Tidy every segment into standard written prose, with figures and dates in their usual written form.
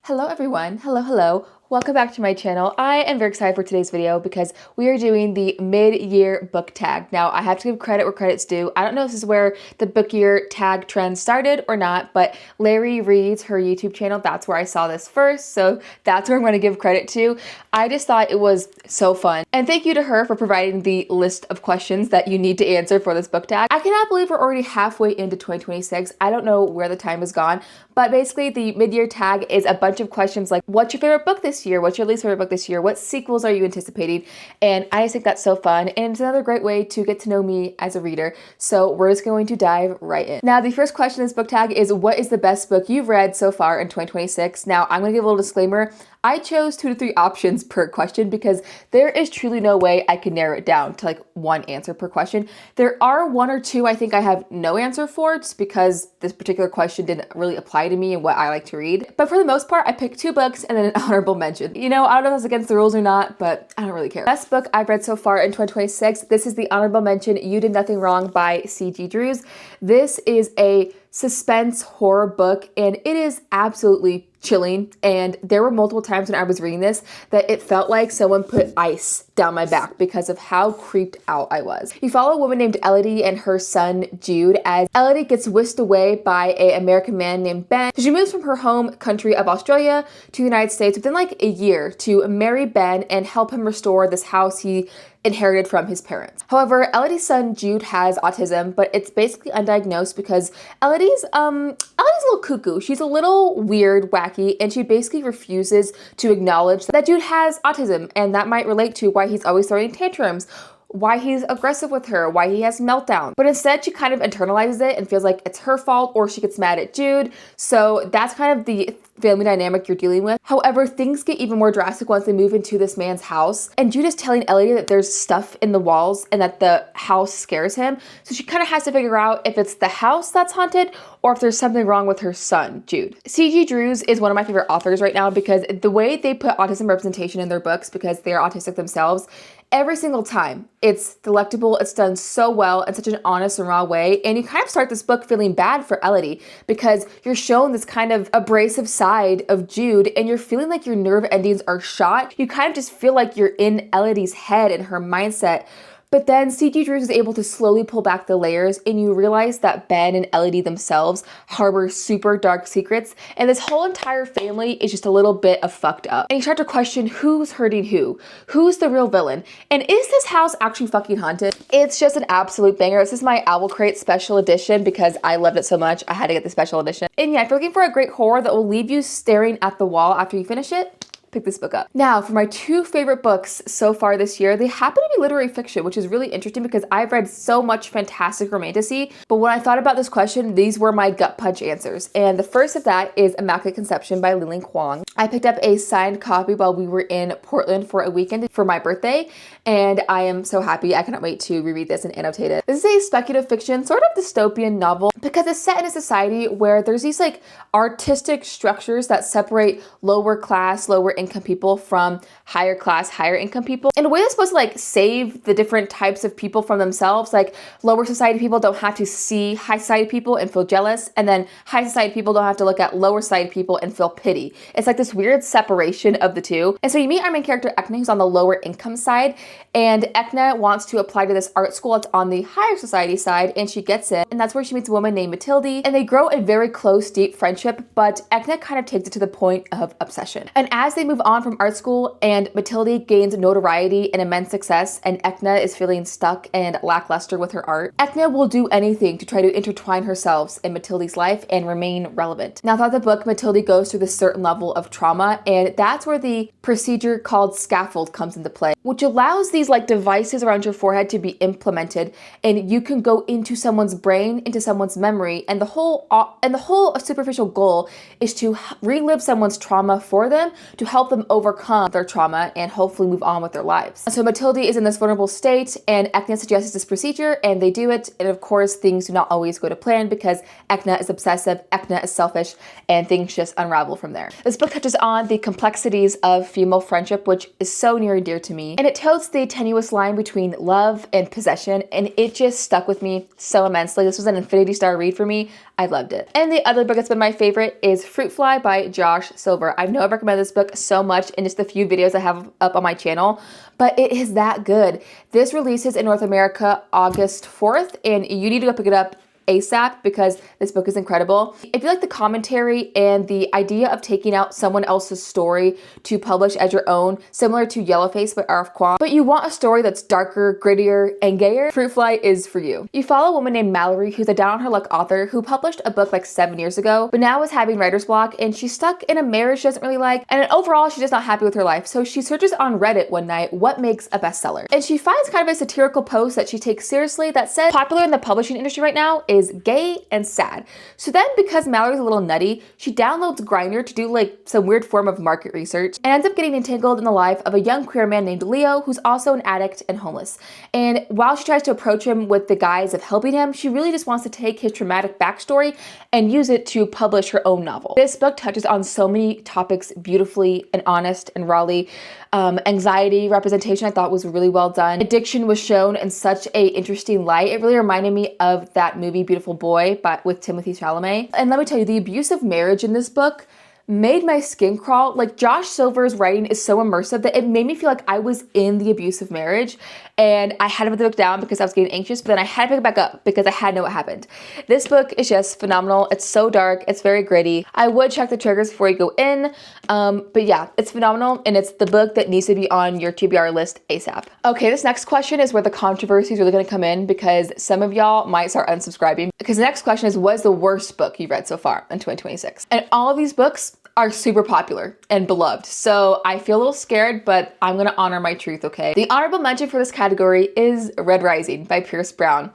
Hello everyone, hello. Welcome back to my channel. I am very excited for today's video because we are doing the mid-year book tag. Now I have to give credit where credit's due. I don't know if this is where the book year tag trend started or not, but Larry Reads, her YouTube channel, that's where I saw this first. So that's where I'm going to give credit to. I just thought it was so fun. And thank you to her for providing the list of questions that you need to answer for this book tag. I cannot believe we're already halfway into 2026. I don't know where the time has gone, but basically the mid-year tag is a bunch of questions like, what's your favorite book this year? What's your least favorite book this year? What sequels are you anticipating? And I just think that's so fun. And it's another great way to get to know me as a reader. So we're just going to dive right in. Now, the first question in this book tag is, what is the best book you've read so far in 2026? Now, I'm going to give a little disclaimer. I chose 2 to 3 options per question because there is truly no way I can narrow it down to like one answer per question. There are 1 or 2 I think I have no answer for just because this particular question didn't really apply to me and what I like to read. But for the most part, I picked 2 books and then an honorable mention. You know, I don't know if that's against the rules or not, but I don't really care. Best book I've read so far in 2026. This is the honorable mention, You Did Nothing Wrong by C.G. Drews. This is a suspense horror book and it is absolutely chilling, and there were multiple times when I was reading this that it felt like someone put ice down my back because of how creeped out I was. You follow a woman named Elodie and her son Jude as Elodie gets whisked away by an American man named Ben. She moves from her home country of Australia to the United States within like a year to marry Ben and help him restore this house he inherited from his parents. However, Elodie's son Jude has autism, but it's basically undiagnosed because Elodie's a little cuckoo. She's a little weird, wacky, and she basically refuses to acknowledge that Jude has autism, and that might relate to why he's always throwing tantrums, why he's aggressive with her, why he has meltdowns. But instead, she kind of internalizes it and feels like it's her fault, or she gets mad at Jude. So that's kind of the family dynamic you're dealing with. However, things get even more drastic once they move into this man's house. And Jude is telling Elodie that there's stuff in the walls and that the house scares him. So she kind of has to figure out if it's the house that's haunted or if there's something wrong with her son, Jude. C.G. Drews is one of my favorite authors right now because the way they put autism representation in their books, because they are autistic themselves, every single time it's delectable. It's done so well in such an honest and raw way. And you kind of start this book feeling bad for Elodie because you're shown this kind of abrasive side of Jude and you're feeling like your nerve endings are shot. You kind of just feel like you're in Elodie's head and her mindset. But then C.G. Drews is able to slowly pull back the layers and you realize that Ben and Elodie themselves harbor super dark secrets and this whole entire family is just a little bit of fucked up. And you start to question who's hurting who? Who's the real villain? And is this house actually fucking haunted? It's just an absolute banger. This is my Owl Crate special edition because I loved it so much. I had to get the special edition. And yeah, if you're looking for a great horror that will leave you staring at the wall after you finish it, pick this book up. Now, for my 2 favorite books so far this year, they happen to be literary fiction, which is really interesting because I've read so much fantastic romantasy, but when I thought about this question, these were my gut punch answers. And the first of that is Immaculate Conception by Lilian Kwong. I picked up a signed copy while we were in Portland for a weekend for my birthday, and I am so happy. I cannot wait to reread this and annotate it. This is a speculative fiction, sort of dystopian novel, because it's set in a society where there's these like artistic structures that separate lower class, lower income people from higher class, higher income people in a way that's supposed to like save the different types of people from themselves. Like lower society people don't have to see high society people and feel jealous, and then high society people don't have to look at lower society people and feel pity. It's like this weird separation of the two. And so you meet our main character Ekna, who's on the lower income side, and Ekna wants to apply to this art school that's on the higher society side, and she gets in, and that's where she meets a woman named Matilde, and they grow a very close, deep friendship, but Ekna kind of takes it to the point of obsession. And as they move on from art school and Matilde gains notoriety and immense success and Ekna is feeling stuck and lackluster with her art, Ekna will do anything to try to intertwine herself in Matilde's life and remain relevant. Now throughout the book, Matilde goes through this certain level of trauma, and that's where the procedure called scaffold comes into play, which allows these like devices around your forehead to be implemented, and you can go into someone's brain, into someone's memory, and the whole superficial goal is to relive someone's trauma for them, to help them overcome their trauma and hopefully move on with their lives. So Matilde is in this vulnerable state, and Ekna suggests this procedure, and they do it. And of course, things do not always go to plan because Ekna is obsessive, Ekna is selfish, and things just unravel from there. This book touches on the complexities of female friendship, which is so near and dear to me, and it totes the tenuous line between love and possession, and it just stuck with me so immensely. This was an Infinity Star read for me. I loved it. And the other book that's been my favorite is Fruit Fly by Josh Silver. I know I've recommended this book so much in just the few videos I have up on my channel, but it is that good. This releases in North America August 4th, and you need to go pick it up ASAP because this book is incredible. If you like the commentary and the idea of taking out someone else's story to publish as your own, similar to Yellowface by R.F. Kuang, but you want a story that's darker, grittier, and gayer, Fruit Fly is for you. You follow a woman named Mallory who's a down-on-her-luck author who published a book like 7 years ago, but now is having writer's block, and she's stuck in a marriage she doesn't really like, and overall she's just not happy with her life. So she searches on Reddit one night what makes a bestseller, and she finds kind of a satirical post that she takes seriously that says popular in the publishing industry right now is gay and sad. So then, because Mallory's a little nutty, she downloads Grindr to do like some weird form of market research and ends up getting entangled in the life of a young queer man named Leo who's also an addict and homeless. And while she tries to approach him with the guise of helping him, she really just wants to take his traumatic backstory and use it to publish her own novel. This book touches on so many topics beautifully and honest and rawly. Anxiety representation I thought was really well done. Addiction was shown in such a interesting light. It really reminded me of that movie Beautiful Boy but with Timothée Chalamet. And let me tell you, the abuse of marriage in this book made my skin crawl. Like, Josh Silver's writing is so immersive that it made me feel like I was in the abusive marriage, and I had to put the book down because I was getting anxious, but then I had to pick it back up because I had to know what happened. This book is just phenomenal. It's so dark, it's very gritty. I would check the triggers before you go in, but yeah, it's phenomenal, and it's the book that needs to be on your TBR list ASAP. Okay, this next question is where the controversy is really gonna come in because some of y'all might start unsubscribing, because the next question is, what is the worst book you've read so far in 2026? And all of these books are super popular and beloved, so I feel a little scared, but I'm gonna honor my truth, okay? The honorable mention for this category is Red Rising by Pierce Brown.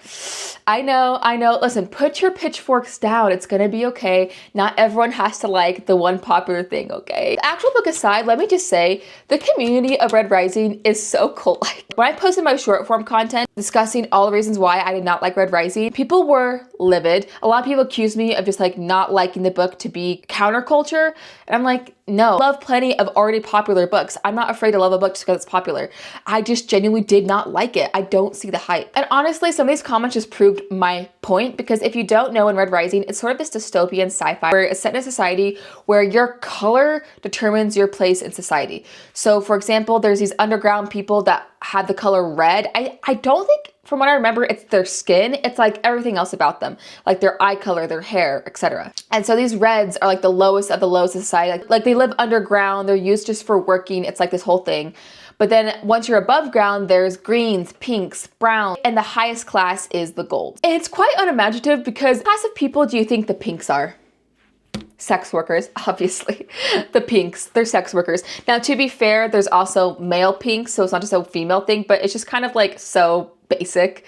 I know, listen, put your pitchforks down, it's gonna be okay. Not everyone has to like the one popular thing, okay? The actual book aside, let me just say, the community of Red Rising is so cult-like. When I posted my short form content discussing all the reasons why I did not like Red Rising, people were livid. A lot of people accused me of just like not liking the book to be counterculture, and I'm like, no, I love plenty of already popular books. I'm not afraid to love a book just because it's popular. I just genuinely did not like it. I don't see the hype. And honestly, some of these comments just proved my point, because if you don't know, in Red Rising, it's sort of this dystopian sci-fi where it's set in a society where your color determines your place in society. So for example, there's these underground people that had the color red. I don't think, from what I remember, it's their skin. It's like everything else about them, like their eye color, their hair, etc. And so these reds are like the lowest of the lowest of society. Like they live underground, they're used just for working. It's like this whole thing. But then once you're above ground, there's greens, pinks, browns, and the highest class is the gold. And it's quite unimaginative because what class of people do you think the pinks are? Sex workers, obviously. The pinks, they're sex workers. Now, to be fair, there's also male pinks, so it's not just a female thing, but it's just kind of like so basic.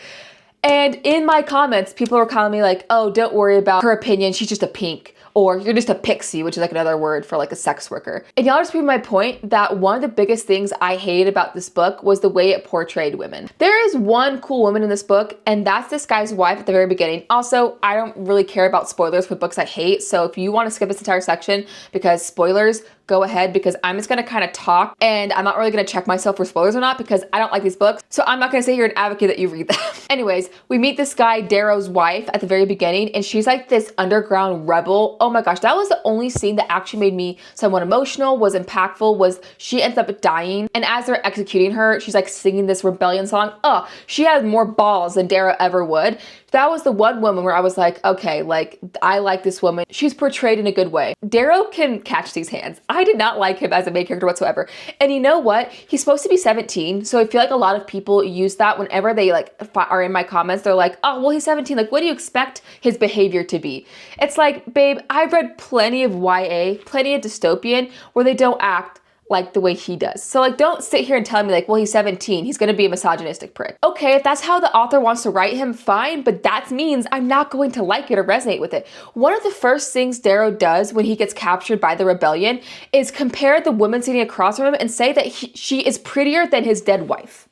And in my comments, people were calling me like, oh, don't worry about her opinion, she's just a pink. Or you're just a pixie, which is like another word for like a sex worker. And y'all just proved my point that one of the biggest things I hated about this book was the way it portrayed women. There is one cool woman in this book, and that's this guy's wife at the very beginning. Also, I don't really care about spoilers for books I hate, so if you want to skip this entire section because spoilers, go ahead, because I'm just gonna kind of talk and I'm not really gonna check myself for spoilers or not because I don't like these books. So I'm not gonna say you're an advocate that you read them. Anyways, we meet this guy, Darrow's wife, at the very beginning, and she's like this underground rebel. Oh my gosh, that was the only scene that actually made me somewhat emotional, was impactful, was she ends up dying. And as they're executing her, she's like singing this rebellion song. Oh, she had more balls than Darrow ever would. That was the one woman where I was like, okay, like I like this woman. She's portrayed in a good way. Darrow can catch these hands. I did not like him as a main character whatsoever. And you know what? He's supposed to be 17. So I feel like a lot of people use that whenever they like are in my comments. They're like, oh, well, he's 17. Like, what do you expect his behavior to be? It's like, babe, I've read plenty of YA, plenty of dystopian where they don't act like the way he does. So like, don't sit here and tell me like, well, he's 17, he's gonna be a misogynistic prick. Okay, if that's how the author wants to write him, fine, but that means I'm not going to like it or resonate with it. One of the first things Darrow does when he gets captured by the rebellion is compare the woman sitting across from him and say that she is prettier than his dead wife.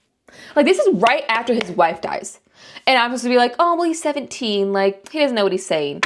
Like, this is right after his wife dies. And I'm supposed to be like, oh, well, he's 17, like, he doesn't know what he's saying.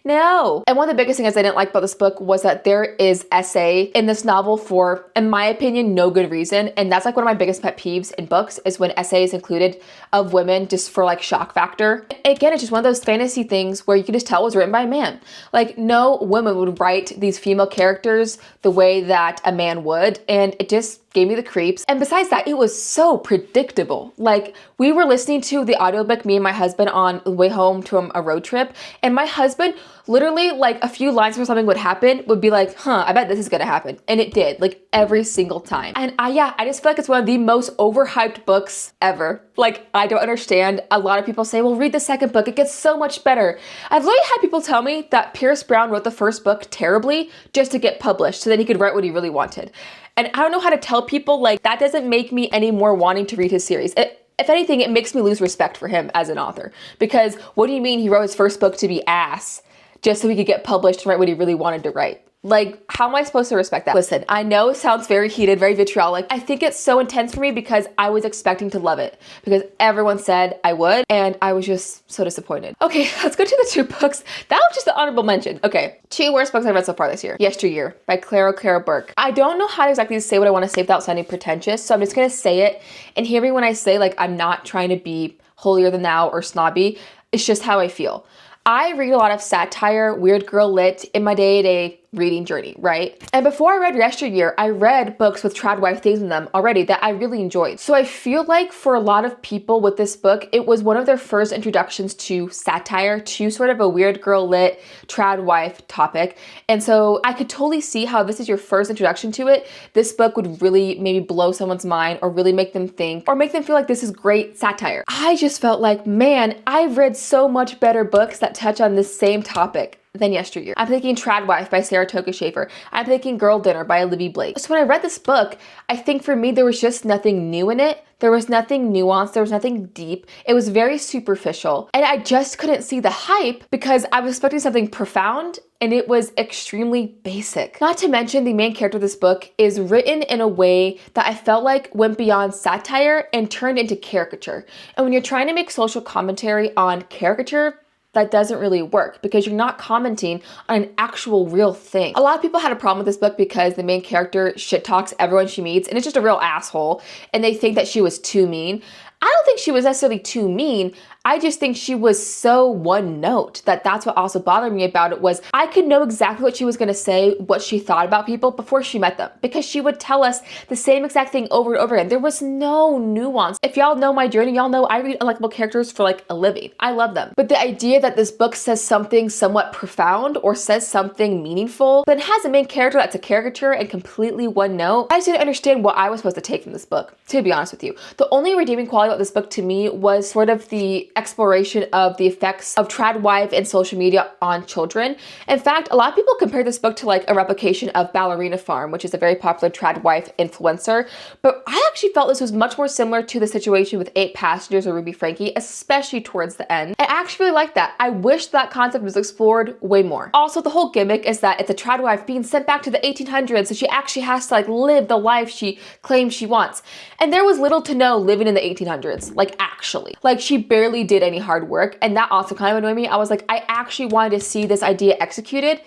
No. And one of the biggest things I didn't like about this book was that there is essay in this novel for, in my opinion, no good reason. And that's like one of my biggest pet peeves in books is when essay is included of women just for like shock factor. Again, it's just one of those fantasy things where you can just tell it was written by a man. Like no woman would write these female characters the way that a man would. And it just gave me the creeps. And besides that, it was so predictable. Like we were listening to the audiobook, me and my husband, on the way home to a road trip. And my husband literally like a few lines before something would happen would be like, I bet this is gonna happen. And it did, like every single time. And I just feel like it's one of the most overhyped books ever. Like I don't understand. A lot of people say, well, read the second book. It gets so much better. I've literally had people tell me that Pierce Brown wrote the first book terribly just to get published so that he could write what he really wanted. And I don't know how to tell people, like, that doesn't make me any more wanting to read his series. If anything, it makes me lose respect for him as an author. Because what do you mean he wrote his first book to be ass just so he could get published and write what he really wanted to write? Like, how am I supposed to respect that? Listen, I know it sounds very heated, very vitriolic. I think it's so intense for me because I was expecting to love it because everyone said I would, and I was just so disappointed. Okay, let's go to the 2 books. That was just an honorable mention. Okay, 2 worst books I've read so far this year. Yesteryear by Clara Burke. I don't know how to exactly say what I want to say without sounding pretentious, so I'm just gonna say it. And hear me when I say, like, I'm not trying to be holier than thou or snobby. It's just how I feel. I read a lot of satire, weird girl lit in my day-to-day reading journey, right? And before I read Yesteryear, I read books with trad wife themes in them already that I really enjoyed. So I feel like for a lot of people with this book, it was one of their first introductions to satire, to sort of a weird girl lit trad wife topic. And so I could totally see how this is your first introduction to it. This book would really maybe blow someone's mind or really make them think or make them feel like this is great satire. I just felt like, man, I've read so much better books that touch on this same topic than Yesteryear. I'm thinking Trad Wife by Sarah Toka Schaefer. I'm thinking Girl Dinner by Olivia Blake. So when I read this book, I think for me, there was just nothing new in it. There was nothing nuanced. There was nothing deep. It was very superficial. And I just couldn't see the hype because I was expecting something profound and it was extremely basic. Not to mention the main character of this book is written in a way that I felt like went beyond satire and turned into caricature. And when you're trying to make social commentary on caricature, that doesn't really work because you're not commenting on an actual real thing. A lot of people had a problem with this book because the main character shit talks everyone she meets and it's just a real asshole and they think that she was too mean. I don't think she was necessarily too mean. I just think she was so one note that's what also bothered me about it was I could know exactly what she was going to say, what she thought about people before she met them because she would tell us the same exact thing over and over again. There was no nuance. If y'all know my journey, y'all know I read unlikable characters for like a living. I love them. But the idea that this book says something somewhat profound or says something meaningful, but it has a main character that's a caricature and completely one note, I just didn't understand what I was supposed to take from this book, to be honest with you. The only redeeming quality about this book to me was sort of the exploration of the effects of trad wife and social media on children. In fact, a lot of people compare this book to like a replication of Ballerina Farm, which is a very popular trad wife influencer. But I actually felt this was much more similar to the situation with 8 Passengers or Ruby Frankie, especially towards the end. I actually really like that. I wish that concept was explored way more. Also, the whole gimmick is that it's a trad wife being sent back to the 1800s, so she actually has to like live the life she claims she wants. And there was little to no living in the 1800s, like actually. Like she barely did any hard work, and that also kind of annoyed me. I was like, I actually wanted to see this idea executed,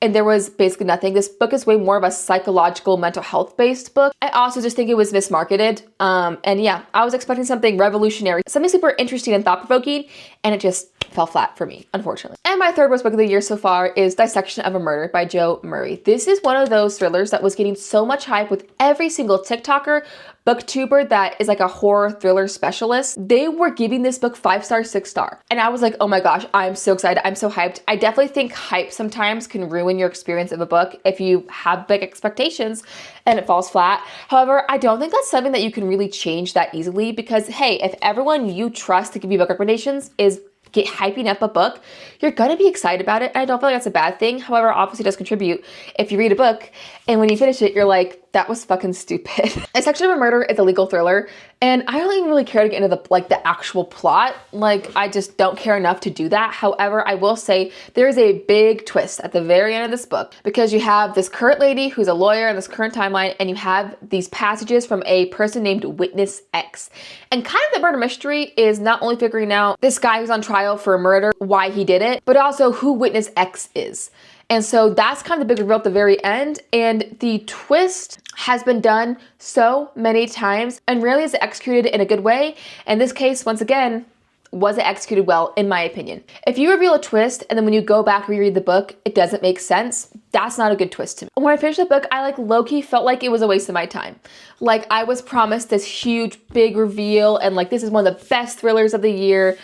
and there was basically nothing. This book is way more of a psychological, mental health based book. I also just think it was mismarketed. And yeah, I was expecting something revolutionary, something super interesting and thought provoking, and it just fell flat for me, unfortunately. And my third worst book of the year so far is Dissection of a Murder by Jo Murray. This is one of those thrillers that was getting so much hype with every single TikToker, booktuber that is like a horror thriller specialist. They were giving this book 5-star, 6-star. And I was like, oh my gosh, I'm so excited. I'm so hyped. I definitely think hype sometimes can ruin your experience of a book if you have big expectations and it falls flat. However, I don't think that's something that you can really change that easily because, hey, if everyone you trust to give you book recommendations is hyping up a book, you're gonna be excited about it. And I don't feel like that's a bad thing. However, obviously it does contribute if you read a book and when you finish it, you're like, that was fucking stupid. A Section of a Murder is a legal thriller, and I don't even really care to get into the actual plot. Like, I just don't care enough to do that. However, I will say there is a big twist at the very end of this book, because you have this current lady who's a lawyer in this current timeline, and you have these passages from a person named Witness X. And kind of the murder mystery is not only figuring out this guy who's on trial for a murder, why he did it, but also who Witness X is. And so that's kind of the big reveal at the very end. And the twist has been done so many times and rarely is it executed in a good way. In this case, once again, was it executed well, in my opinion. If you reveal a twist and then when you go back and reread the book, it doesn't make sense, that's not a good twist to me. When I finished the book, I low-key felt like it was a waste of my time. Like, I was promised this huge, big reveal and this is one of the best thrillers of the year.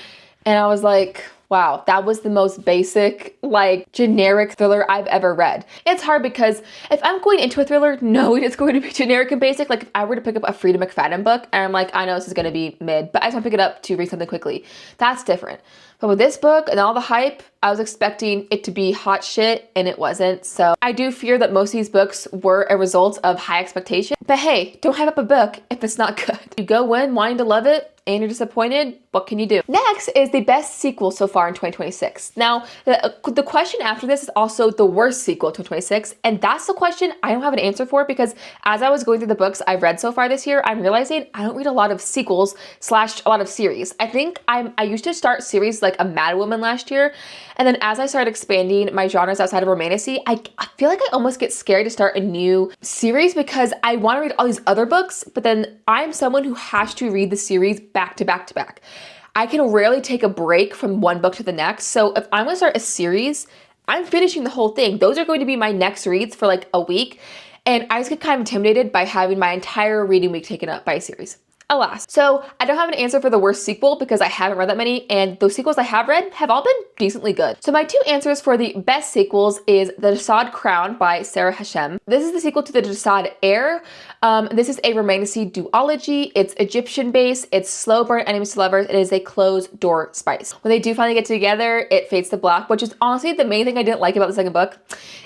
And I was like, wow, that was the most basic, generic thriller I've ever read. It's hard because if I'm going into a thriller knowing it's going to be generic and basic, if I were to pick up a Frida McFadden book and I'm like, I know this is gonna be mid, but I just wanna pick it up to read something quickly, that's different. But with this book and all the hype, I was expecting it to be hot shit and it wasn't. So I do fear that most of these books were a result of high expectation. But hey, don't hype up a book if it's not good. You go in wanting to love it and you're disappointed, what can you do? Next is the best sequel so far in 2026. Now, the question after this is also the worst sequel of 2026, and that's the question I don't have an answer for, because as I was going through the books I've read so far this year, I'm realizing I don't read a lot of sequels / a lot of series. I think I used to start series like a Mad Woman last year, and then as I started expanding my genres outside of romantasy, I feel like I almost get scared to start a new series because I want to read all these other books, but then I'm someone who has to read the series back to back to back. I can rarely take a break from one book to the next. So if I'm gonna start a series, I'm finishing the whole thing. Those are going to be my next reads for a week. And I just get kind of intimidated by having my entire reading week taken up by a series. Alas. So I don't have an answer for the worst sequel because I haven't read that many, and those sequels I have read have all been decently good. So my two answers for the best sequels is The Desaad Crown by Sarah Hashem. This is the sequel to The Desaad Heir. This is a romantasy duology. It's Egyptian based, it's slow burn enemies to lovers, it is a closed door spice. When they do finally get together, it fades to black, which is honestly the main thing I didn't like about the second book,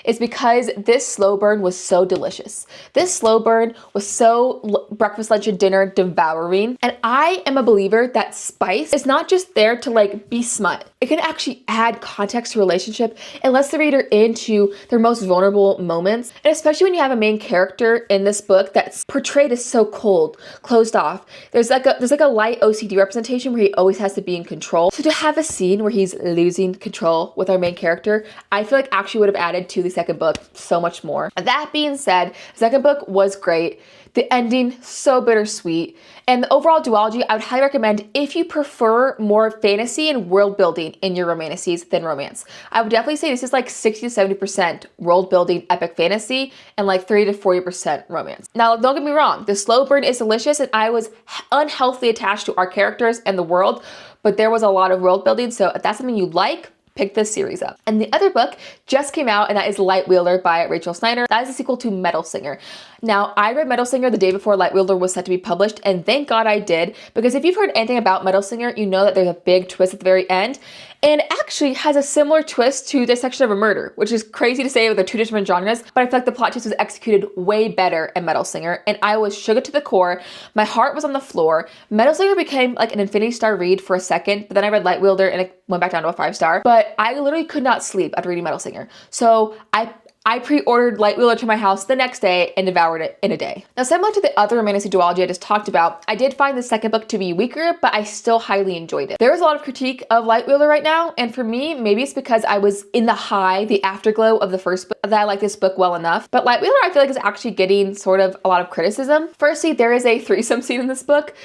is because this slow burn was so delicious. This slow burn was so breakfast, lunch, and dinner devouring. And I am a believer that spice is not just there to be smut. It can actually add context to a relationship. It lets the reader into their most vulnerable moments. And especially when you have a main character in this book that's portrayed as so cold, closed off. There's a light OCD representation where he always has to be in control. So to have a scene where he's losing control with our main character, I feel like actually would have added to the second book so much more. That being said, the second book was great. The ending, so bittersweet. And the overall duology, I would highly recommend if you prefer more fantasy and world building in your romances than romance. I would definitely say this is 60 to 70% world building epic fantasy and 30 to 40% romance. Now, don't get me wrong, the slow burn is delicious and I was unhealthily attached to our characters and the world, but there was a lot of world building. So if that's something you like, pick this series up. And the other book just came out, and that is Light Wheeler by Rachel Snyder. That is a sequel to Metal Singer. Now, I read Metal Singer the day before Light Wheeler was set to be published, and thank God I did, because if you've heard anything about Metal Singer, you know that there's a big twist at the very end, and actually has a similar twist to this Section of a Murder, which is crazy to say with the two different genres, but I feel like the plot twist was executed way better in Metal Singer, and I was shook to the core. My heart was on the floor. Metal Singer became an Infinity Star read for a second, but then I read Light Wheeler and it went back down to a 5-star. But I literally could not sleep after reading Metal Singer. So I pre-ordered Light Wheeler to my house the next day and devoured it in a day. Now, similar to the other romantasy duology I just talked about, I did find the second book to be weaker, but I still highly enjoyed it. There is a lot of critique of Light Wheeler right now, and for me, maybe it's because I was in the afterglow of the first book, that I like this book well enough. But Light Wheeler, I feel like, is actually getting sort of a lot of criticism. Firstly, there is a threesome scene in this book,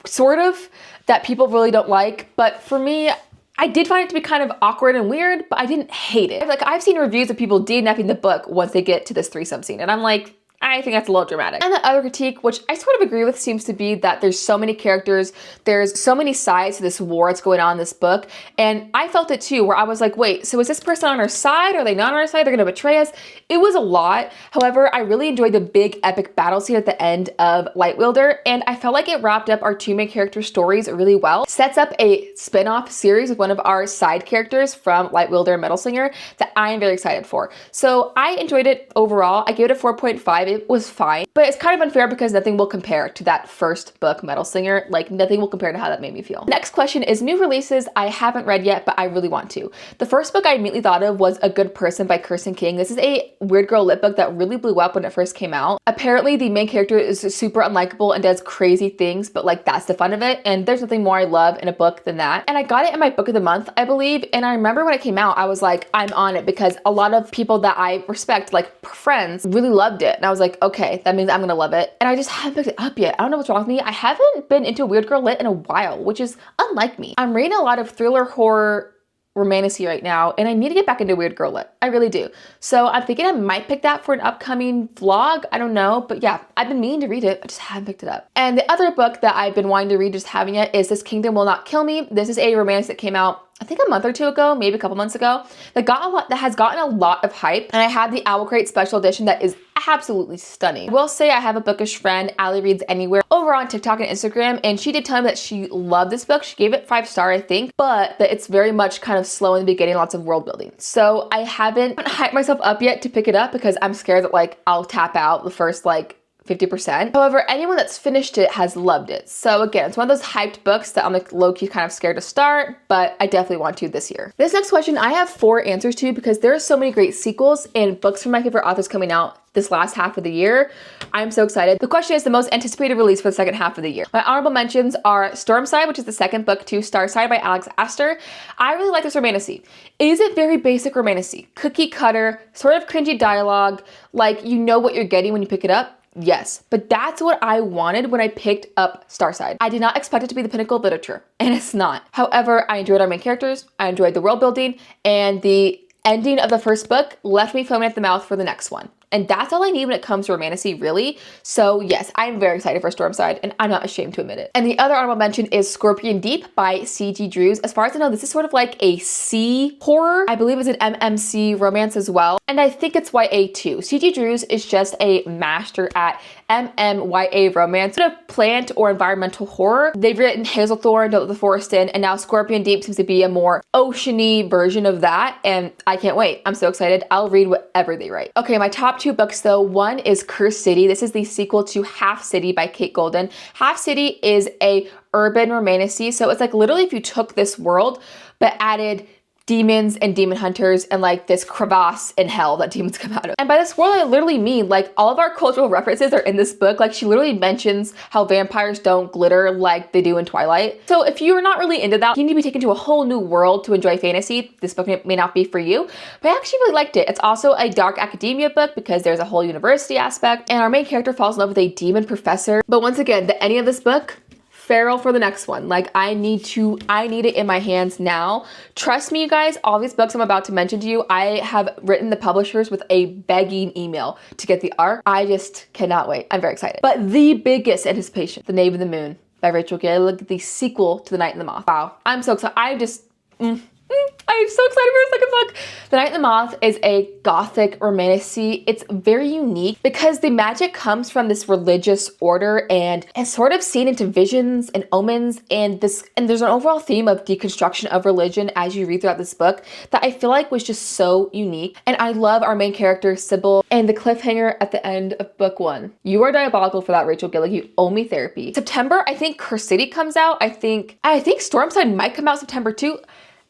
sort of, that people really don't like, but for me, I did find it to be kind of awkward and weird, but I didn't hate it. I've seen reviews of people DNFing the book once they get to this threesome scene, and I'm like, I think that's a little dramatic. And the other critique, which I sort of agree with, seems to be that there's so many characters, there's so many sides to this war that's going on in this book, and I felt it too, where I was like, wait, so is this person on our side? Are they not on our side? They're gonna betray us? It was a lot. However, I really enjoyed the big epic battle scene at the end of Light Wheeler, and I felt like it wrapped up our two main character stories really well. Sets up a spin-off series with one of our side characters from Light Wheeler and Metal Singer that I am very excited for. So I enjoyed it overall. I gave it a 4.5 it was fine, but it's kind of unfair because nothing will compare to that first book, Metal Singer. Like nothing will compare to how that made me feel. Next question is new releases I haven't read yet, but I really want to. The first book I immediately thought of was A Good Person by Kirsten King. This is a weird girl lit book that really blew up when it first came out. Apparently the main character is super unlikable and does crazy things, but like that's the fun of it. And there's nothing more I love in a book than that. And I got it in my book of the month, I believe. And I remember when it came out, I was like, I'm on it, because a lot of people that I respect, like friends, really loved it. And I was like, okay, that means I'm gonna love it. And I just haven't picked it up yet. I don't know what's wrong with me. I haven't been into weird girl lit in a while, which is unlike me. I'm reading a lot of thriller, horror, romantasy right now, and I need to get back into weird girl lit. I really do. So I'm thinking I might pick that for an upcoming vlog. I don't know, but yeah, I've been meaning to read it. I just haven't picked it up. And the other book that I've been wanting to read, just haven't yet, is This Kingdom Will Not Kill Me. This is a romance that came out I think a month or two ago, maybe a couple months ago, that has gotten a lot of hype. And I have the Owl Crate special edition that is absolutely stunning. I will say I have a bookish friend, Allie Reads Anywhere, over on TikTok and Instagram, and she did tell me that she loved this book. She gave it 5 stars, I think, but that it's very much kind of slow in the beginning, lots of world building. So I haven't hyped myself up yet to pick it up because I'm scared that like I'll tap out the first like 50%. However, anyone that's finished it has loved it. So again, it's one of those hyped books that I'm like low-key kind of scared to start, but I definitely want to this year. This next question I have 4 answers to because there are so many great sequels and books from my favorite authors coming out this last half of the year. I'm so excited. The question is the most anticipated release for the second half of the year. My honorable mentions are Stormside, which is the second book to Starside by Alex Astor. I really like this romantasy. Is it very basic romantasy? Cookie cutter, sort of cringy dialogue, like you know what you're getting when you pick it up? Yes, but that's what I wanted when I picked up Starside. I did not expect it to be the pinnacle of literature, and it's not. However, I enjoyed our main characters, I enjoyed the world building, and the ending of the first book left me foaming at the mouth for the next one. And that's all I need when it comes to romantasy, really. So yes, I'm very excited for Stormside, and I'm not ashamed to admit it. And the other honorable mention is Scorpion Deep by C.G. Drews. As far as I know, this is sort of like a C horror. I believe it's an MMC romance as well. And I think it's YA too. C.G. Drews is just a master at MMYA romance, sort of plant or environmental horror. They've written Hazelthorn, Don't Let the Forest In, and now Scorpion Deep seems to be a more oceany version of that. And I can't wait. I'm so excited. I'll read whatever they write. Okay, my top 2 books though. One is Cursed City. This is the sequel to Half City by Kate Golden. Half City is a urban romantasy. So it's like literally if you took this world but added demons and demon hunters and like this crevasse in hell that demons come out of. And by this world, I literally mean like all of our cultural references are in this book. Like she literally mentions how vampires don't glitter like they do in Twilight. So if you're not really into that, you need to be taken to a whole new world to enjoy fantasy. This book may not be for you, but I actually really liked it. It's also a dark academia book because there's a whole university aspect and our main character falls in love with a demon professor. But once again, the ending of this book, feral for the next one. Like I need it in my hands now. Trust me, you guys, all these books I'm about to mention to you, I have written the publishers with a begging email to get the ARC. I just cannot wait. I'm very excited. But the biggest anticipation, The Knave of the Moon by Rachel Gillig, the sequel to The Night and the Moth. Wow, I'm so excited. I'm so excited for a second book. The Night and the Moth is a gothic romantasy. It's very unique because the magic comes from this religious order and is sort of seen into visions and omens and there's an overall theme of deconstruction of religion as you read throughout this book that I feel like was just so unique. And I love our main character, Sybil, and the cliffhanger at the end of book 1. You are diabolical for that, Rachel Gillig. You owe me therapy. September, I think Cursed City comes out. I think Stormside might come out September too.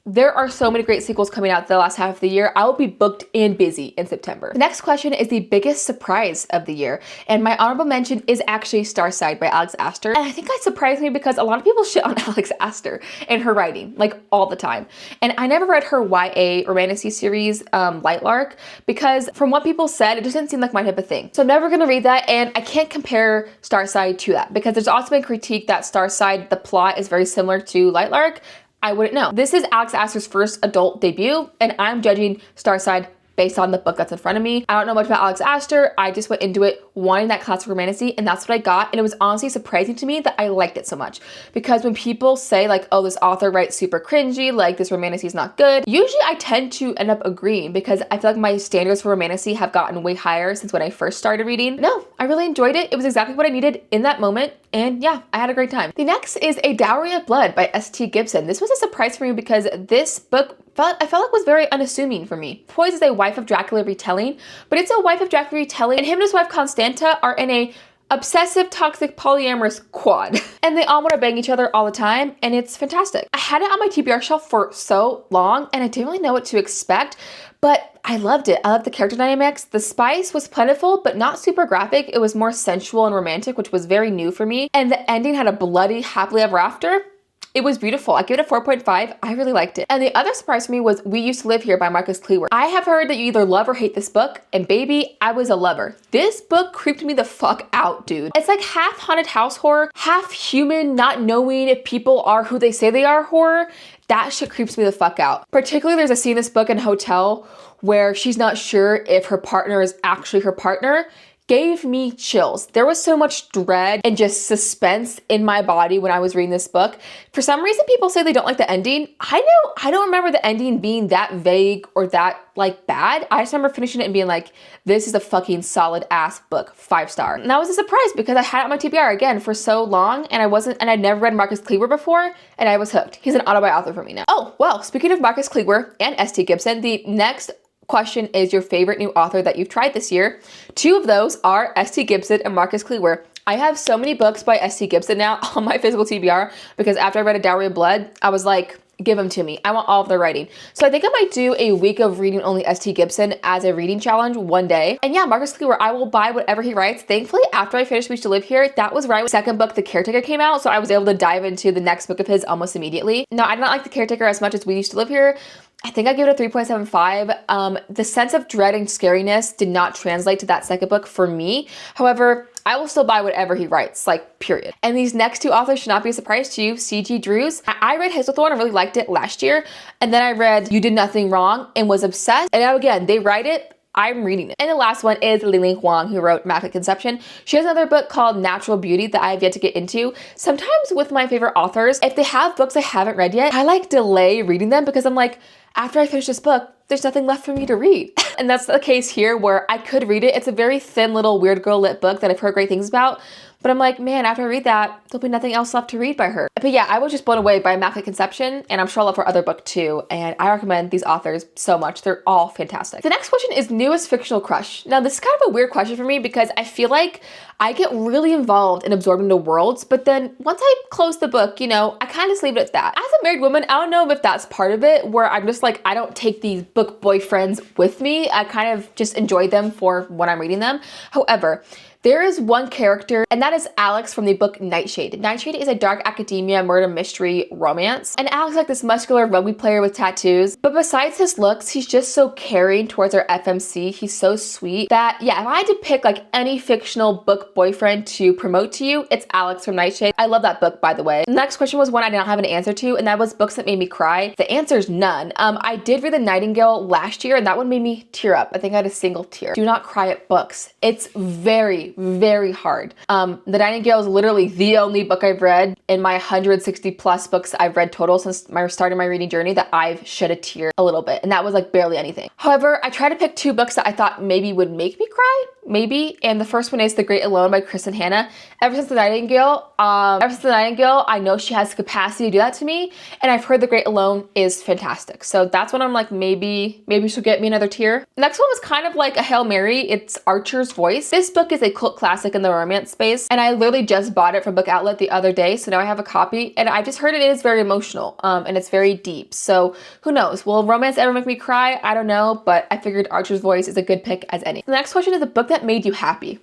There are so many great sequels coming out the last half of the year. I will be booked and busy in September. The next question is the biggest surprise of the year. And my honorable mention is actually Starside by Alex Astor. And I think that surprised me because a lot of people shit on Alex Astor and her writing, like all the time. And I never read her YA romantasy series, Lightlark, because from what people said, it just didn't seem like my type of thing. So I'm never gonna read that and I can't compare Starside to that because there's also been critique that Starside, the plot is very similar to Lightlark. I wouldn't know. This is Alex Astor's first adult debut, and I'm judging Starside based on the book that's in front of me. I don't know much about Alex Astor. I just went into it wanting that classic romantasy, and that's what I got. And it was honestly surprising to me that I liked it so much. Because when people say like, oh, this author writes super cringy, like this romantasy is not good, usually I tend to end up agreeing because I feel like my standards for romantasy have gotten way higher since when I first started reading. No, I really enjoyed it. It was exactly what I needed in that moment. And yeah, I had a great time. The next is A Dowry of Blood by S.T. Gibson. This was a surprise for me because this book I felt like was very unassuming for me. Poise is a Wife of Dracula retelling, but it's a Wife of Dracula retelling, and him and his wife Constantia Samantha are in a obsessive, toxic, polyamorous quad. And they all want to bang each other all the time, and it's fantastic. I had it on my TBR shelf for so long, and I didn't really know what to expect, but I loved it. I loved the character dynamics. The spice was plentiful, but not super graphic. It was more sensual and romantic, which was very new for me. And the ending had a bloody happily ever after. It was beautiful. I give it a 4.5. I really liked it. And the other surprise for me was We Used to Live Here by Marcus Klewer. I have heard that you either love or hate this book, and baby, I was a lover. This book creeped me the fuck out, dude. It's like half haunted house horror, half human not knowing if people are who they say they are horror. That shit creeps me the fuck out. Particularly, there's a scene in this book in a hotel where she's not sure if her partner is actually her partner. Gave me chills. There was so much dread and just suspense in my body when I was reading this book. For some reason, people say they don't like the ending. I don't remember the ending being that vague or that like bad. I just remember finishing it and being like, this is a fucking solid ass book, 5-star. And that was a surprise because I had it on my TBR again for so long, and I'd never read Marcus Klewer before, and I was hooked. He's an autobiography author for me now. Oh, well, speaking of Marcus Klewer and S.T. Gibson, the next question is your favorite new author that you've tried this year. 2 of those are S.T. Gibson and Marcus Klewer. I have so many books by S.T. Gibson now on my physical TBR because after I read A Dowry of Blood, I was like, give them to me. I want all of their writing. So I think I might do a week of reading only S.T. Gibson as a reading challenge one day. And yeah, Marcus Klewer, I will buy whatever he writes. Thankfully, after I finished We Used to Live Here, that was right when the second book, The Caretaker, came out. So I was able to dive into the next book of his almost immediately. Now, I did not like The Caretaker as much as We Used to Live Here. I think I give it a 3.75. The sense of dread and scariness did not translate to that second book for me. However, I will still buy whatever he writes, like, period. And these next 2 authors should not be a surprise to you. C.G. Drews. I read Hazelthorne and really liked it last year. And then I read You Did Nothing Wrong and was obsessed. And now again, they write it, I'm reading it. And the last one is Lili Huang, who wrote Immaculate Conception. She has another book called Natural Beauty that I have yet to get into. Sometimes with my favorite authors, if they have books I haven't read yet, I like delay reading them because I'm like, after I finish this book, there's nothing left for me to read. And that's the case here where I could read it. It's a very thin little weird girl lit book that I've heard great things about. But I'm like, man, after I read that, there'll be nothing else left to read by her. But yeah, I was just blown away by Immaculate Conception, and I'm sure I'll love her other book too. And I recommend these authors so much. They're all fantastic. The next question is newest fictional crush. Now, this is kind of a weird question for me because I feel like I get really involved and absorbed into worlds, but then once I close the book, you know, I kind of just leave it at that. As a married woman, I don't know if that's part of it, where I'm just like, I don't take these book boyfriends with me. I kind of just enjoy them for when I'm reading them. However, there is one character, and that is Alex from the book Nightshade. Nightshade is a dark academia murder mystery romance. And Alex is like this muscular rugby player with tattoos. But besides his looks, he's just so caring towards our FMC. He's so sweet that, yeah, if I had to pick like any fictional book boyfriend to promote to you, it's Alex from Nightshade. I love that book, by the way. The next question was one I did not have an answer to, and that was books that made me cry. The answer is none. I did read The Nightingale last year, and that one made me tear up. I think I had a single tear. Do not cry at books. It's very, very hard. The Nightingale is literally the only book I've read in my 160 plus books I've read total since my start of my reading journey that I've shed a tear a little bit, and that was like barely anything. However, I tried to pick 2 books that I thought maybe would make me cry, maybe, and the first one is The Great Alone by Kristen Hanna. Ever since The Nightingale, I know she has the capacity to do that to me, and I've heard The Great Alone is fantastic. So that's when I'm like, maybe she'll get me another tear. The next one was kind of like a Hail Mary. It's Archer's Voice. This book is a cult classic in the romance space, and I literally just bought it from Book Outlet the other day, so now I have a copy, and I just heard it is very emotional, and it's very deep. So who knows? Will romance ever make me cry? I don't know, but I figured Archer's Voice is a good pick as any. The next question is a book that made you happy.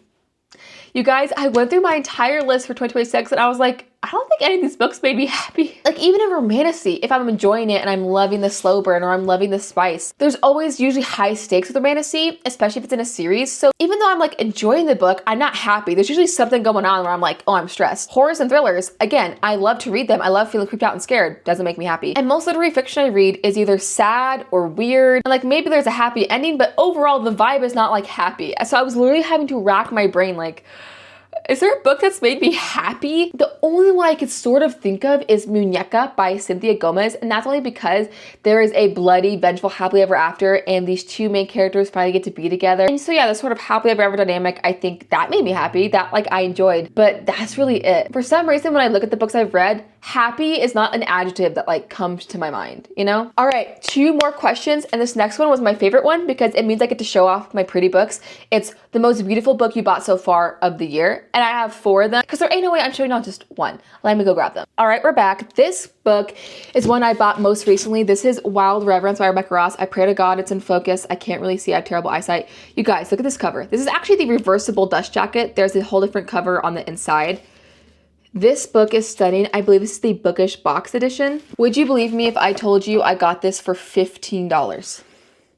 You guys, I went through my entire list for 2026 and I was like, I don't think any of these books made me happy. Like even in romantasy, if I'm enjoying it and I'm loving the slow burn or I'm loving the spice, there's always usually high stakes with romantasy, especially if it's in a series. So even though I'm like enjoying the book, I'm not happy. There's usually something going on where I'm like, oh, I'm stressed. Horrors and thrillers, again, I love to read them. I love feeling creeped out and scared. Doesn't make me happy. And most literary fiction I read is either sad or weird. And like maybe there's a happy ending, but overall the vibe is not like happy. So I was literally having to rack my brain like, is there a book that's made me happy? The only one I could sort of think of is Muñeca by Cynthia Gomez, and that's only because there is a bloody, vengeful happily ever after, and these 2 main characters finally get to be together. And so yeah, the sort of happily ever after dynamic, I think that made me happy, that like I enjoyed, but that's really it. For some reason, when I look at the books I've read, happy is not an adjective that like comes to my mind, you know? All right, 2 more questions. And this next one was my favorite one because it means I get to show off my pretty books. It's the most beautiful book you bought so far of the year. And I have 4 of them because there ain't no way I'm showing off just one. Let me go grab them. All right, we're back. This book is one I bought most recently. This is Wild Reverence by Rebecca Ross. I pray to God it's in focus. I can't really see. I have terrible eyesight. You guys, look at this cover. This is actually the reversible dust jacket. There's a whole different cover on the inside. This book is stunning. I believe this is the Bookish box edition. Would you believe me if I told you I got this for $15?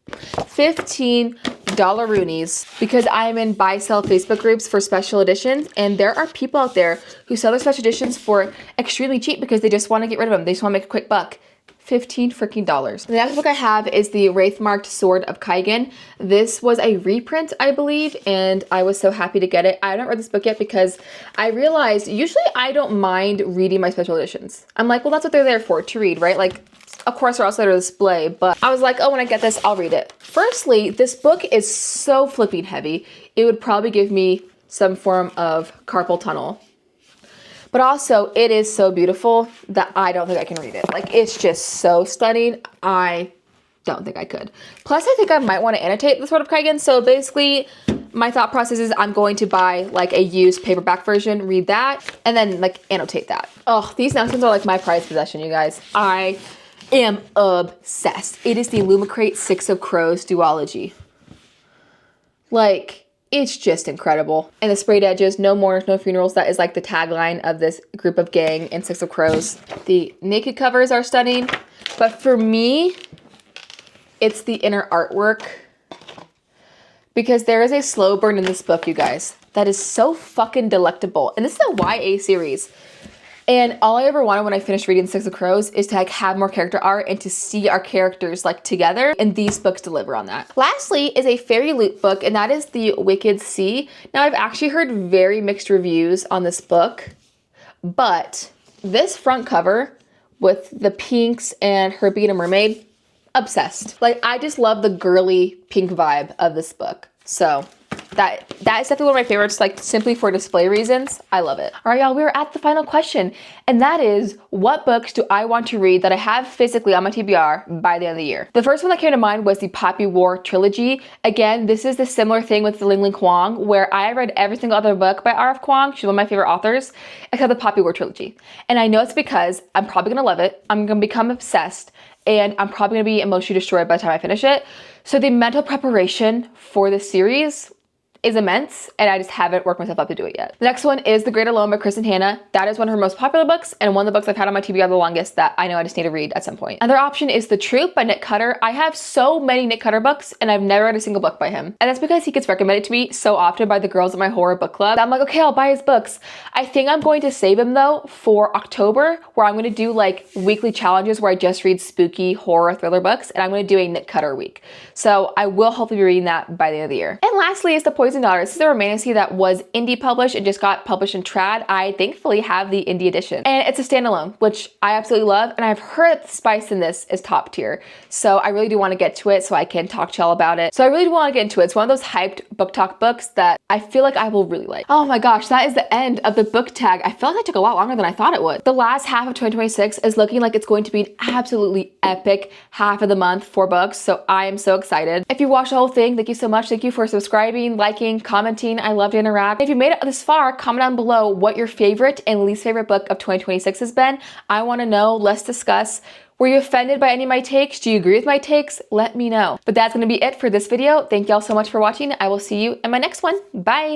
$15 roonies, because I'm in buy sell Facebook groups for special editions, and there are people out there who sell their special editions for extremely cheap because they just want to get rid of them. They just want to make a quick buck. $15 freaking. The next book I have is the Wraith-marked Sword of Kaigan. This was a reprint, I believe, and I was so happy to get it. I haven't read this book yet because I realized usually I don't mind reading my special editions. I'm like, well, that's what they're there for, to read, right? Like, of course, they're also there to display, but I was like, oh, when I get this, I'll read it. Firstly, this book is so flipping heavy. It would probably give me some form of carpal tunnel. But also, it is so beautiful that I don't think I can read it. Like, it's just so stunning. I don't think I could. Plus, I think I might want to annotate the Sword of Kaigan. So basically, my thought process is I'm going to buy like a used paperback version, read that, and then like annotate that. Oh, these announcements are like my prized possession, you guys. I am obsessed. It is the Lumicrate Six of Crows duology. Like, it's just incredible. And the sprayed edges, no mourners, no funerals. That is like the tagline of this group of gang in Six of Crows. The naked covers are stunning. But for me, it's the inner artwork. Because there is a slow burn in this book, you guys, that is so fucking delectable. And this is a YA series. And all I ever wanted when I finished reading Six of Crows is to like have more character art and to see our characters like together, and these books deliver on that. Lastly is a fairy loot book, and that is the Wicked Sea. Now, I've actually heard very mixed reviews on this book, but this front cover with the pinks and her being a mermaid, obsessed. Like, I just love the girly pink vibe of this book. So that is definitely one of my favorites, like simply for display reasons. I love it. All right, y'all, we're at the final question. And that is, what books do I want to read that I have physically on my TBR by the end of the year? The first one that came to mind was the Poppy War trilogy. Again, this is the similar thing with the Ling Ling Kwong, where I read every single other book by R.F. Kwong. She's one of my favorite authors, except the Poppy War trilogy. And I know it's because I'm probably gonna love it. I'm gonna become obsessed, and I'm probably gonna be emotionally destroyed by the time I finish it. So the mental preparation for this series is immense, and I just haven't worked myself up to do it yet. The next one is The Great Alone by Kristen Hanna. That is one of her most popular books, and one of the books I've had on my TBR the longest that I know I just need to read at some point. Another option is The Troop by Nick Cutter. I have so many Nick Cutter books, and I've never read a single book by him. And that's because he gets recommended to me so often by the girls at my horror book club that I'm like, okay, I'll buy his books. I think I'm going to save him though for October, where I'm gonna do like weekly challenges where I just read spooky horror thriller books, and I'm gonna do a Nick Cutter week. So I will hopefully be reading that by the end of the year. And lastly is The Poison Daughter. This is a romantic that was indie published and just got published in trad. I thankfully have the indie edition, and it's a standalone, which I absolutely love, and I've heard that the spice in this is top tier, so I really do want to get to it so I can talk to y'all about it. So I really do want to get into it. It's one of those hyped book talk books that I feel like I will really like. Oh my gosh, that is the end of the book tag. I felt like it took a lot longer than I thought it would. The last half of 2026 is looking like it's going to be an absolutely epic half of the month for books, so I am so excited. If you watched the whole thing, thank you so much. Thank you for subscribing, liking, commenting. I love to interact. If you made it this far, comment down below what your favorite and least favorite book of 2026 has been. I want to know. Let's discuss. Were you offended by any of my takes? Do you agree with my takes? Let me know. But that's going to be it for this video. Thank y'all so much for watching. I will see you in my next one. Bye.